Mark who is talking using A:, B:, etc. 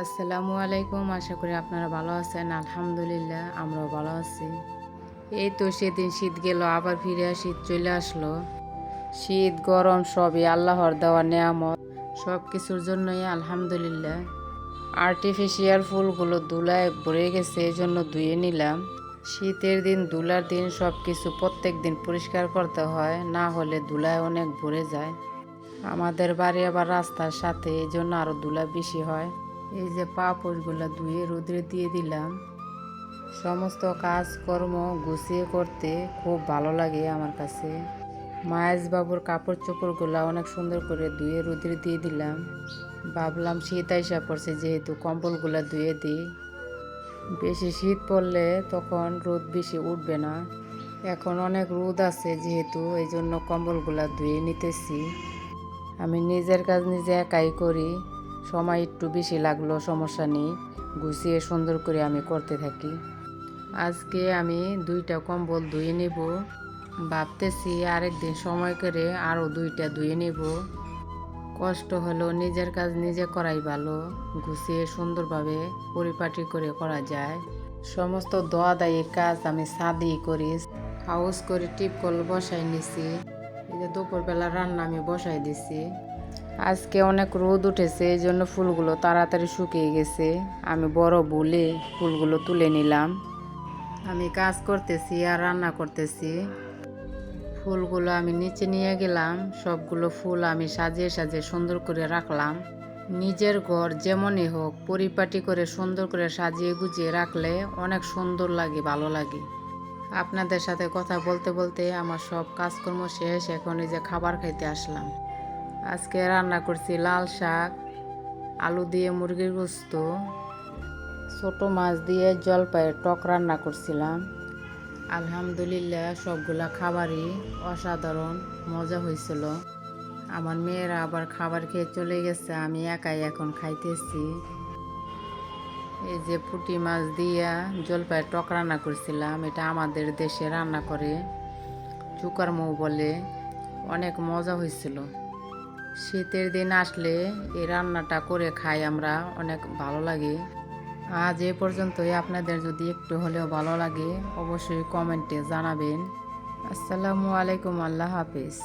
A: আসসালামু আলাইকুম। আশা করি আপনারা ভালো আছেন। আলহামদুলিল্লাহ আমরাও ভালো আছি। এই তো সেদিন শীত গেল, আবার ফিরে শীত চলে আসলো। শীত গরম সবই আল্লাহর দেওয়া নেয়ামত, সব কিছুর জন্যই আলহামদুলিল্লাহ। আর্টিফিশিয়াল ফুলগুলো ধুলায় ভরে গেছে, এই জন্য ধুয়ে নিলাম। শীতের দিন ধুলার দিন সব কিছু প্রত্যেক দিন পরিষ্কার করতে হয়, না হলে ধুলায় অনেক ভরে যায়। আমাদের বাড়ি আবার রাস্তার সাথে, এই জন্য আরও ধুলা বেশি হয়। এই যে পাপড়গুলো ধুয়ে রোদে দিয়ে দিলাম। সমস্ত কাজকর্ম গুছিয়ে করতে খুব ভালো লাগে আমার কাছে। মায়েশ বাবুর কাপড় চোপড়গুলো অনেক সুন্দর করে ধুয়ে রোদে দিয়ে দিলাম। ভাবলাম শীত আইসা পড়ছে, যেহেতু কম্বলগুলো ধুয়ে দিই। বেশি শীত পড়লে তখন রোদ বেশি উঠবে না। এখন অনেক রোদ আছে, যেহেতু এই জন্য কম্বলগুলো ধুয়ে নিতেছি। আমি নিজের কাজ নিজে একাই করি, সময় একটু বেশি লাগলো সমস্যা নেই, গুছিয়ে সুন্দর করে আমি করতে থাকি। আজকে আমি 2টা কম্বল ধুয়ে নেব। ভাবতেছি আরেকদিন সময় করে আরও 2টা ধুয়ে নেব। কষ্ট হলেও নিজের কাজ নিজে করাই ভালো, গুছিয়ে সুন্দরভাবে পরিপাটি করে করা যায়। সমস্ত দোয়াদায়ির কাজ আমি ছাদেই করি। হাউস করে টিপকল বসাই নিছি। এই যে দুপুরবেলা রান্না আমি বসাই দিছি। আজকে অনেক রোদ উঠেছে, এই জন্য ফুলগুলো তাড়াতাড়ি শুকিয়ে গেছে। আমি বড় বলে ফুলগুলো তুলে নিলাম। আমি কাজ করতেছি আর রান্না করতেছি। ফুলগুলো আমি নিচে নিয়ে গেলাম। সবগুলো ফুল আমি সাজিয়ে সাজিয়ে সুন্দর করে রাখলাম। নিজের ঘর যেমনই হোক, পরিপাটি করে সুন্দর করে সাজিয়ে গুছিয়ে রাখলে অনেক সুন্দর লাগে, ভালো লাগে। আপনাদের সাথে কথা বলতে বলতে আমার সব কাজকর্ম শেষ। এখন এই যে খাবার খাইতে আসলাম। আজকে রান্না করছি লাল শাক, আলু দিয়ে মুরগির গোস্ত, ছোট মাছ দিয়ে জলপাইয়ের টক রান্না করছিলাম। আলহামদুলিল্লাহ সবগুলা খাবারই অসাধারণ মজা হয়েছিল। আমার মেয়েরা আবার খাবার খেয়ে চলে গেছে, আমি একাই এখন খাইতেছি। এই যে পুঁটি মাছ দিয়া জলপাইয়ের টক রান্না করছিলাম, এটা আমাদের দেশে রান্না করে চুকার মৌ বলে। অনেক মজা হয়েছিল। শীতের দিন আসলে এই রান্নাটা করে খাই আমরা, অনেক ভালো লাগে। আজ এ পর্যন্তই। আপনাদের যদি একটু হলেও ভালো লাগে অবশ্যই কমেন্টে জানাবেন। আসসালামু আলাইকুম, আল্লাহ হাফিজ।